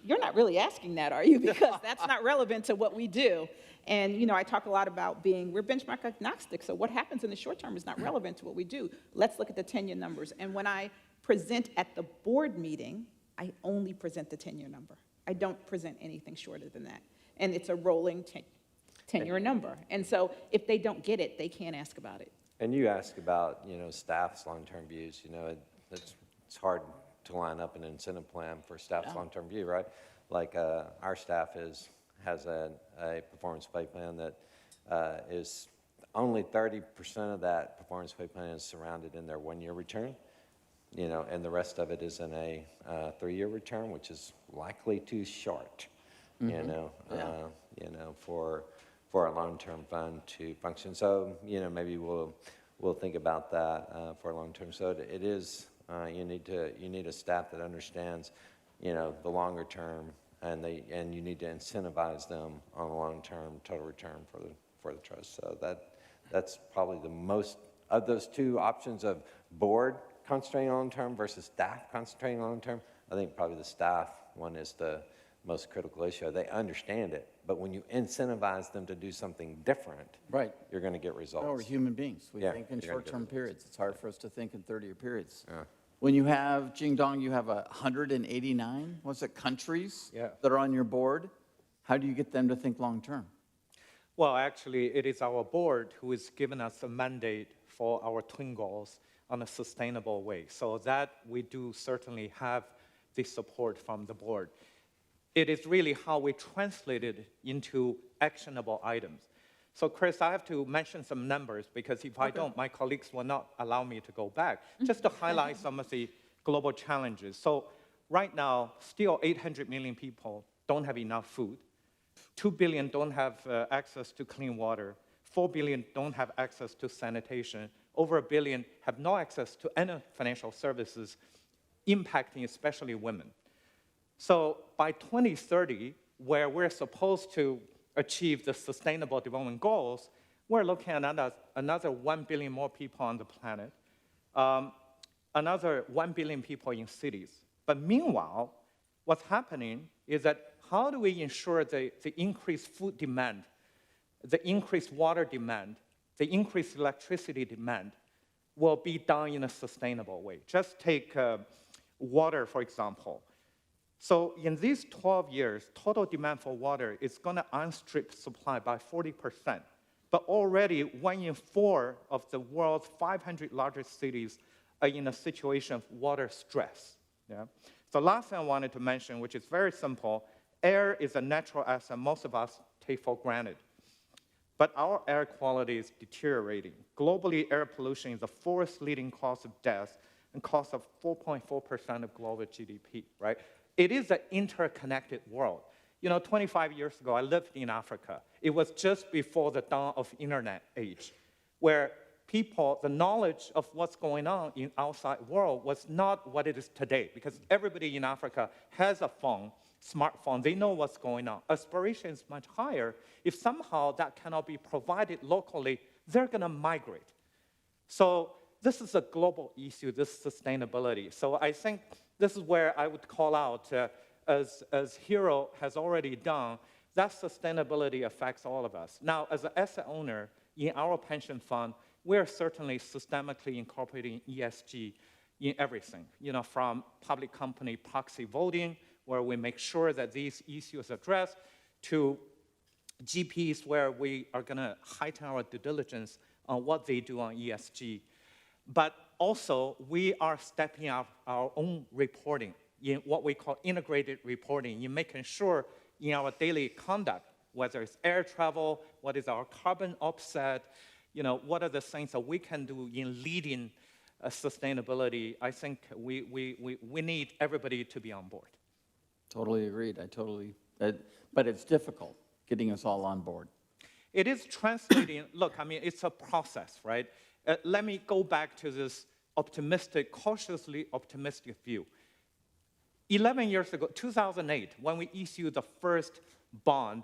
You're not really asking that, are you? Because that's not relevant to what we do. And, I talk a lot about we're benchmark agnostic, so what happens in the short term is not relevant to what we do. Let's look at the 10-year numbers. And when I present at the board meeting, I only present the 10-year number. I don't present anything shorter than that. And it's a rolling 10-year number. And so if they don't get it, they can't ask about it. And you ask about, staff's long-term views. It's hard to line up an incentive plan for staff's long-term view, right? Like our staff has a performance pay plan that is only 30% of that performance pay plan is surrounded in their 1-year return, and the rest of it is in a 3-year return, which is likely too short, for a long-term fund to function. So, maybe we'll think about that for a long-term. So it is, you need a staff that understands, the longer term, and you need to incentivize them on the long-term total return for the trust. So that's probably the most of those two options of board concentrating on long-term versus staff concentrating on long-term. I think probably the staff one is the most critical issue. They understand it, but when you incentivize them to do something different, right, you're going to get results. Well, we're human beings. We Yeah, think in you're gonna get short-term results. periods. It's hard for us to think in 30-year periods. Yeah. When you have, Jingdong, you have 189, countries that are on your board. How do you get them to think long-term? Well, actually, it is our board who has given us a mandate for our twin goals on a sustainable way. So that we do certainly have the support from the board. It is really how we translate it into actionable items. So, Chris, I have to mention some numbers because if I don't, my colleagues will not allow me to go back. Just to highlight some of the global challenges. So, right now, still 800 million people don't have enough food. 2 billion don't have access to clean water. 4 billion don't have access to sanitation. Over 1 billion have no access to any financial services, impacting especially women. So by 2030, where we're supposed to achieve the Sustainable Development Goals, we're looking at another 1 billion more people on the planet, another 1 billion people in cities. But meanwhile, what's happening is that how do we ensure the increased food demand, the increased water demand, the increased electricity demand will be done in a sustainable way? Just take water, for example. So in these 12 years, total demand for water is going to outstrip supply by 40%. But already 1 in 4 of the world's 500 largest cities are in a situation of water stress. Yeah? So last thing I wanted to mention, which is very simple, air is a natural asset most of us take for granted. But our air quality is deteriorating. Globally, air pollution is the 4th leading cause of death and cost of 4.4% of global GDP, right? It is an interconnected world. 25 years ago, I lived in Africa. It was just before the dawn of internet age, where the knowledge of what's going on in outside world was not what it is today, because everybody in Africa has a phone, smartphone, they know what's going on. Aspiration is much higher. If somehow that cannot be provided locally, they're going to migrate. So this is a global issue, this sustainability. So I think this is where I would call out, as Hero has already done, that sustainability affects all of us. Now, as an asset owner in our pension fund, we're certainly systemically incorporating ESG in everything, from public company proxy voting, where we make sure that these issues are addressed, to GPs, where we are going to heighten our due diligence on what they do on ESG. But also, we are stepping up our own reporting in what we call integrated reporting, in making sure in our daily conduct, whether it's air travel, what is our carbon offset, what are the things that we can do in leading sustainability. I think we need everybody to be on board. Totally agreed. But it's difficult getting us all on board. It is translating. Look, it's a process, right? Let me go back to this cautiously optimistic view. 11 years ago, 2008, when we issued the first bond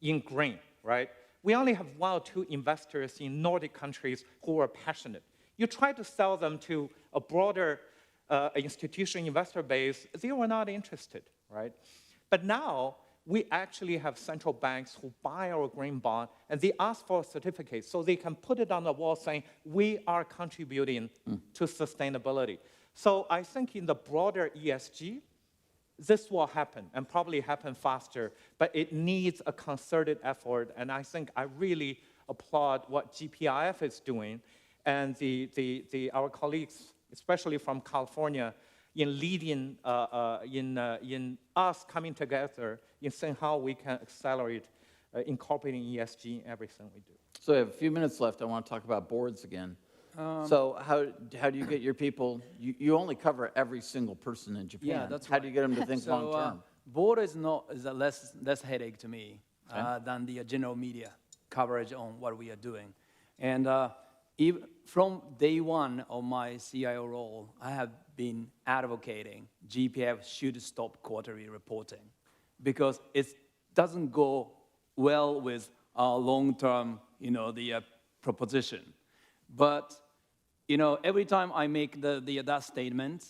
in green, right? We only have 1 or 2 investors in Nordic countries who were passionate. You try to sell them to a broader institutional investor base, they were not interested, right? But now, we actually have central banks who buy our green bond, and they ask for a certificate so they can put it on the wall saying, we are contributing to sustainability. So I think in the broader ESG, this will happen, and probably happen faster, but it needs a concerted effort, and I think I really applaud what GPIOF is doing, and our colleagues, especially from California, in leading, in us coming together in saying how we can accelerate incorporating ESG in everything we do. So we have a few minutes left. I want to talk about boards again. So how do you get your people? You only cover every single person in Japan. Yeah, that's How do you get them to think long term? Board is a less headache to me than the general media coverage on what we are doing. And even from day one of my CIO role, I have been advocating GPIOF should stop quarterly reporting because it doesn't go well with our long-term, the proposition. But, every time I make that statement,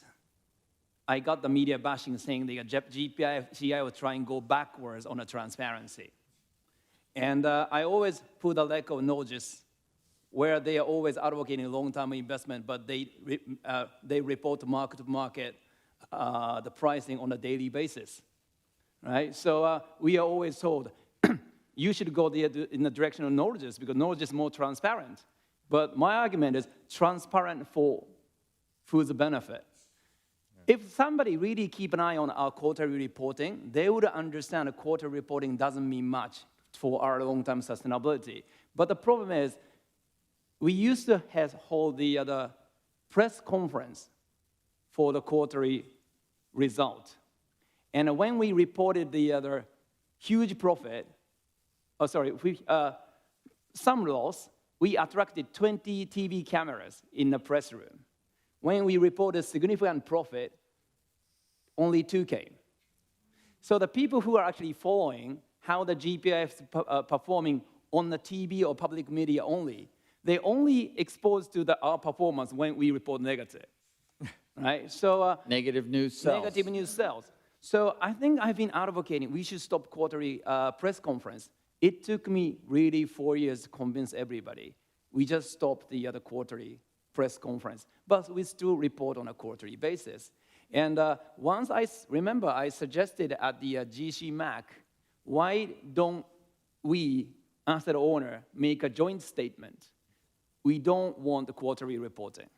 I got the media bashing saying the GPIOF CIO was trying to go backwards on the transparency. And I always put a lack of notice where they are always advocating long-term investment, but they report market-to-market the pricing on a daily basis, right? So we are always told, you should go in the direction of knowledge because knowledge is more transparent. But my argument is transparent for whose benefit. If somebody really keep an eye on our quarterly reporting, they would understand that quarterly reporting doesn't mean much for our long-term sustainability. But the problem is, we used to hold the press conference for the quarterly result. And when we reported the other huge profit, some loss, we attracted 20 TV cameras in the press room. When we reported significant profit, only 2 came. So the people who are actually following how the GPIOF is performing on the TV or public media only. They only exposed to our performance when we report negative, right? So Negative news sells. negative news sells. So I think I've been advocating we should stop quarterly press conference. It took me really 4 years to convince everybody. We just stopped the quarterly press conference, but we still report on a quarterly basis. And once I suggested at the GC Mac, why don't we, as an owner, make a joint statement? We don't want the quarterly reporting.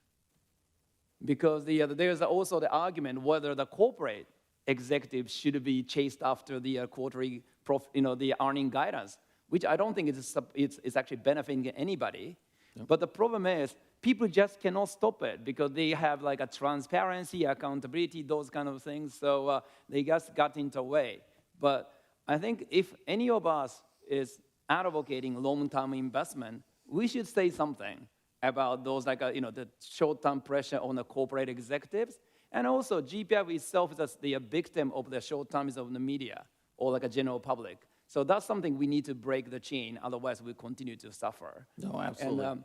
Because there's also the argument whether the corporate executives should be chased after the quarterly the earning guidance, which I don't think it's actually benefiting anybody. Yep. But the problem is people just cannot stop it because they have like a transparency, accountability, those kind of things. So they just got into the way. But I think if any of us is advocating long-term investment, we should say something about those the short-term pressure on the corporate executives. And also GPIOF itself is the victim of the short-termism of the media or like a general public. So that's something we need to break the chain, otherwise we continue to suffer. No, absolutely. And,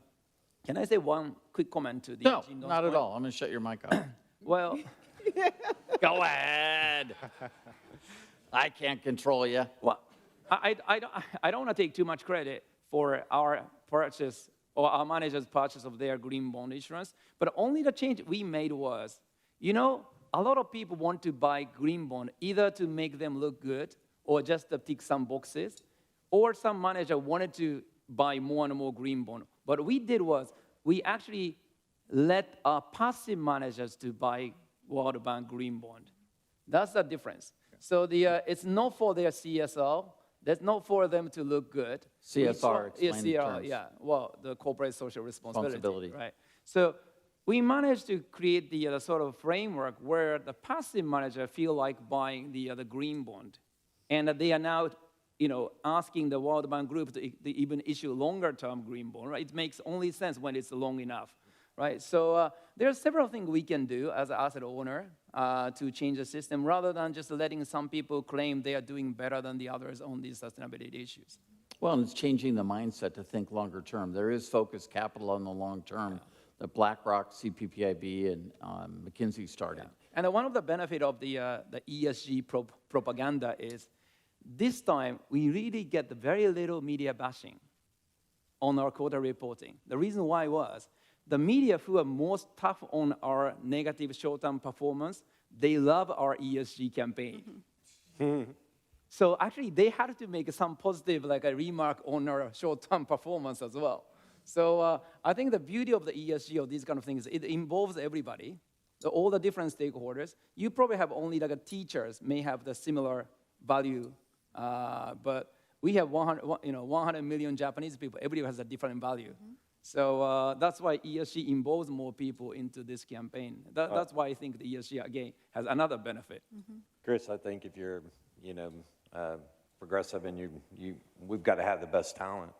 can I say one quick comment to the No, Jin Dong's not at point? all. I'm going to shut your mic off. Well, Go ahead. I can't control you. well, I don't want to take too much credit for our purchase or our manager's purchase of their green bond issuance, but only the change we made was, a lot of people want to buy green bond either to make them look good or just to tick some boxes, or some manager wanted to buy more and more green bond. What we did was we actually let our passive managers to buy World Bank green bond. That's the difference. So it's not for their CSR. That's not for them to look good. CSR, explain the CSR, terms. yeah. Well, the corporate social responsibility. Right. So we managed to create the sort of framework where the passive manager feel like buying the green bond. And they are now asking the World Bank Group to even issue longer-term green bond, right? It makes only sense when it's long enough, right? So there are several things we can do as an asset owner to change the system rather than just letting some people claim they are doing better than the others on these sustainability issues. Well, and it's changing the mindset to think longer term. There is focused capital on the long term that BlackRock, CPPIB, and McKinsey started. Yeah. And one of the benefits of the ESG propaganda is this time we really get very little media bashing on our quarter reporting. The reason why was the media who are most tough on our negative short-term performance, they love our ESG campaign. Mm-hmm. So actually, they had to make some positive a remark on our short-term performance as well. So I think the beauty of the ESG of these kind of things, it involves everybody, all the different stakeholders. You probably have only teachers may have the similar value, but we have 100 million Japanese people. Everybody has a different value. Mm-hmm. So that's why ESG involves more people into this campaign. That's why I think the ESG, again, has another benefit. Mm-hmm. Chris, I think if you're, progressive and we've got to have the best talent.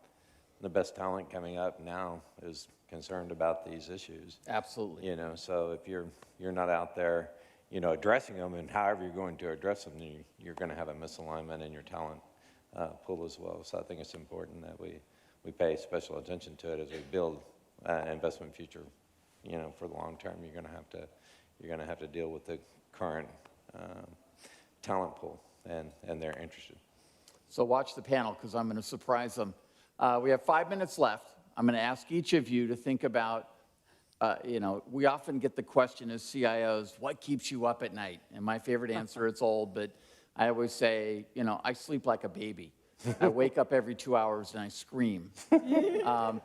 The best talent coming up now is concerned about these issues. Absolutely. So if you're not out there, addressing them, and however you're going to address them, you're going to have a misalignment in your talent pool as well. So I think it's important that we pay special attention to it as we build an investment future. For the long term, you're going to have to deal with the current talent pool, and they're interested. So watch the panel because I'm going to surprise them. We have 5 minutes left. I'm going to ask each of you to think about, we often get the question as CIOs, what keeps you up at night? And my favorite answer, it's old, but I always say, I sleep like a baby. I wake up every 2 hours and I scream.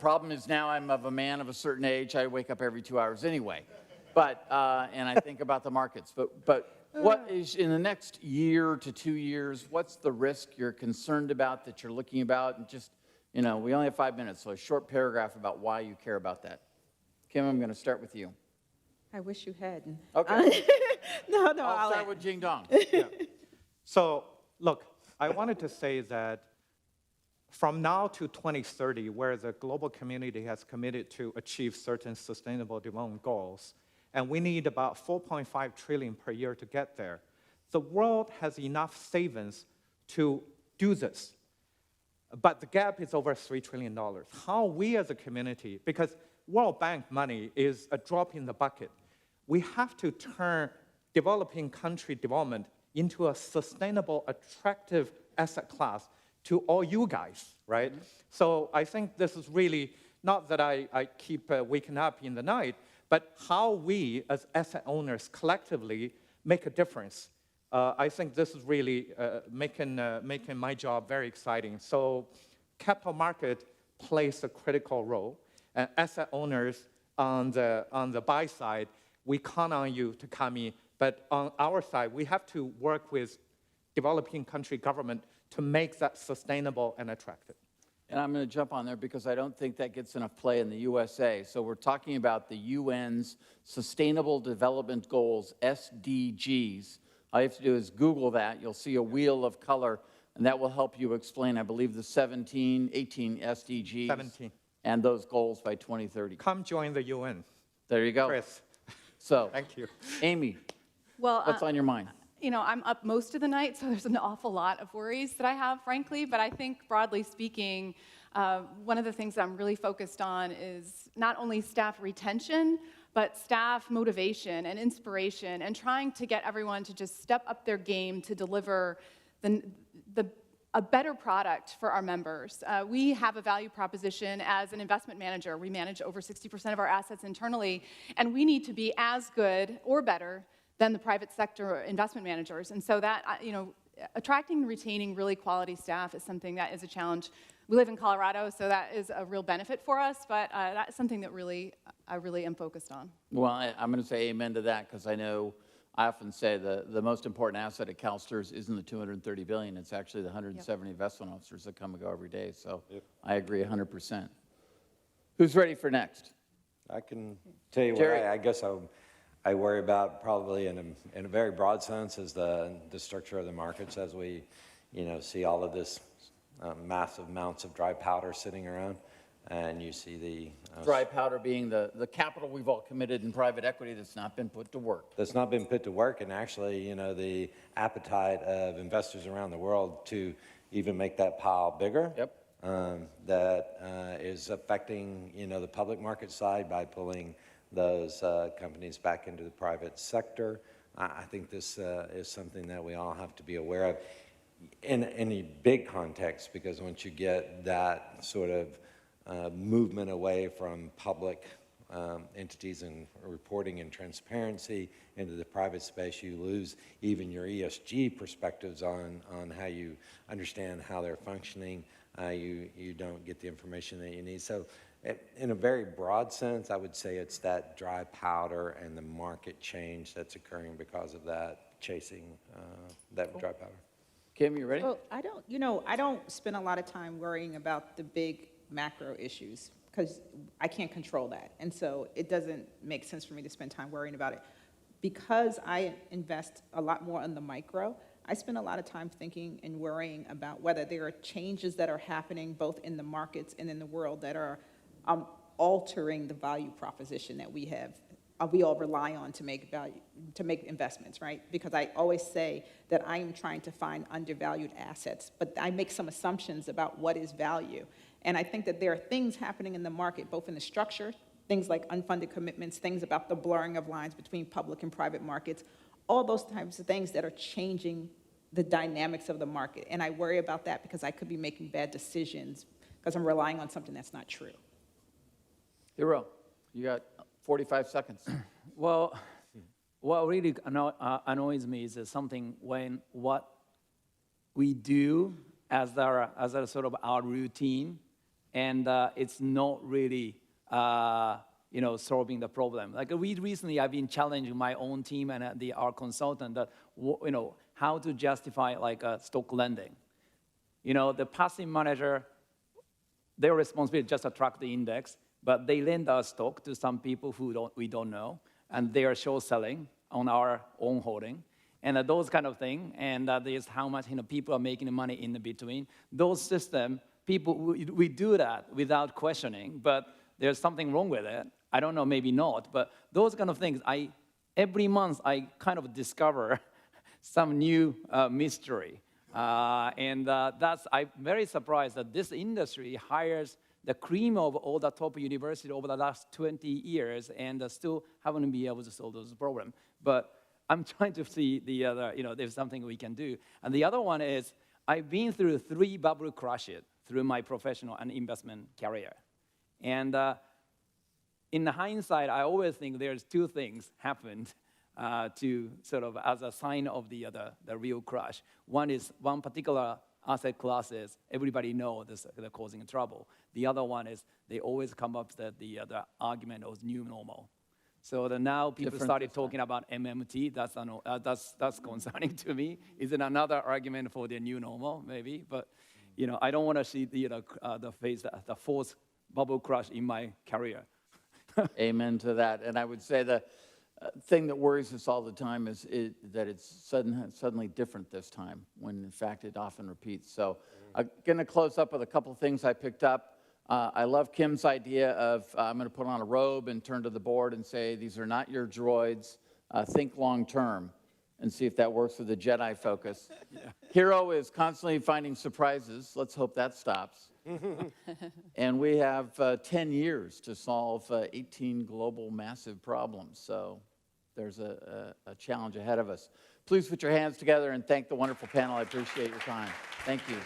Problem is now I'm of a man of a certain age. I wake up every 2 hours anyway. But, and I think about the markets. But what is, in the next year to 2 years, what's the risk you're concerned about, that you're looking about? And just, we only have 5 minutes, so a short paragraph about why you care about that. Kim, I'm going to start with you. I wish you hadn't. Okay. No, I'll start with Jing Dong. Yeah. So, look, I wanted to say that from now to 2030, where the global community has committed to achieve certain sustainable development goals, and we need about 4.5 trillion per year to get there, the world has enough savings to do this. but the gap is over $3 trillion. How we as a community, because World Bank money is a drop in the bucket, we have to turn developing country development into a sustainable, attractive asset class to all you guys, right? So I think this is really, not that I keep waking up in the night, but how we as asset owners collectively make a difference. I think this is really making my job very exciting. So capital market plays a critical role. And asset owners on the buy side, we count on you to come in. But on our side, we have to work with developing country government to make that sustainable and attractive. And I'm going to jump on there because I don't think that gets enough play in the USA. So we're talking about the UN's Sustainable Development Goals, SDGs. All you have to do is Google that. You'll see a wheel of color, and that will help you explain, I believe, the 18 SDGs. 17. And those goals by 2030. Come join the UN. There you go. Chris. So, Thank you. Amy, Well, what's on your mind? You know, I'm up most of the night, so there's an awful lot of worries that I have, frankly. But I think, broadly speaking, one of the things that I'm really focused on is not only staff retention, but staff motivation and inspiration, and trying to get everyone to just step up their game to deliver a better product for our members. We have a value proposition as an investment manager. We manage over 60% of our assets internally, and we need to be as good or better than the private sector investment managers. And so that, you know, attracting and retaining really quality staff is something that is a challenge. We live in Colorado, so that is a real benefit for us, but that's something that I really am focused on. Well, I'm going to say amen to that because I know I often say the most important asset at CalSTRS isn't the $230 billion. It's actually the 170 investment officers that come and go every day. So I agree 100%. Who's ready for next? I can tell you Jerry. what I guess I worry about probably in a very broad sense is the structure of the markets as we, see all of this massive amounts of dry powder sitting around, and you see the Dry powder being the capital we've all committed in private equity that's not been put to work. That's not been put to work, and actually, the appetite of investors around the world to even make that pile bigger. Yep. That is affecting, the public market side by pulling those companies back into the private sector. I think this is something that we all have to be aware of in a big context, because once you get that sort of movement away from public entities and reporting and transparency into the private space, you lose even your ESG perspectives on how you understand how they're functioning. You don't get the information that you need. So in a very broad sense, I would say it's that dry powder and the market change that's occurring because of that chasing that dry powder. Kim, you ready? Well, I don't spend a lot of time worrying about the big macro issues because I can't control that. And so it doesn't make sense for me to spend time worrying about it. Because I invest a lot more on the micro, I spend a lot of time thinking and worrying about whether there are changes that are happening both in the markets and in the world that are altering the value proposition that we have. We all rely on to make investments, right? Because I always say that I am trying to find undervalued assets, but I make some assumptions about what is value. And I think that there are things happening in the market, both in the structure, things like unfunded commitments, things about the blurring of lines between public and private markets, all those types of things that are changing the dynamics of the market. And I worry about that because I could be making bad decisions because I'm relying on something that's not true. Hero, you got 45 seconds. Well, what really annoys me is something when what we do as a sort of our routine, and it's not really solving the problem. Like recently, I've been challenging my own team and our consultant that how to justify like stock lending. The passive manager, their responsibility is just to track the index, but they lend our stock to some people who we don't know, and they are short selling on our own holding, and those kind of things. And there's how much people are making money in the between. Those systems, people we do that without questioning, but there's something wrong with it. I don't know, maybe not, but those kind of things, every month I kind of discover some new mystery. I'm very surprised that this industry hires the cream of all the top universities over the last 20 years and still haven't been able to solve those problems. But I'm trying to see the other, there's something we can do. And the other one is, I've been through 3 bubble crashes through my professional and investment career. And in hindsight, I always think there's 2 things happened to sort of as a sign of the real crash. One is one particular asset classes, everybody knows they're causing trouble. The other one is they always come up with the argument of new normal. So now people started talking about MMT. That's concerning to me. Is it another argument for the new normal? Maybe, but I don't want to see the 4th bubble crash in my career. Amen to that. And I would say the thing that worries us all the time is that it's suddenly different this time, when in fact it often repeats. So I'm going to close up with a couple of things I picked up. I love Kim's idea of I'm going to put on a robe and turn to the board and say, these are not your droids. Think long term, and see if that works with the Jedi focus. Yeah. Hiro is constantly finding surprises. Let's hope that stops. And we have 10 years to solve 18 global massive problems. So there's a challenge ahead of us. Please put your hands together and thank the wonderful panel. I appreciate your time. Thank you.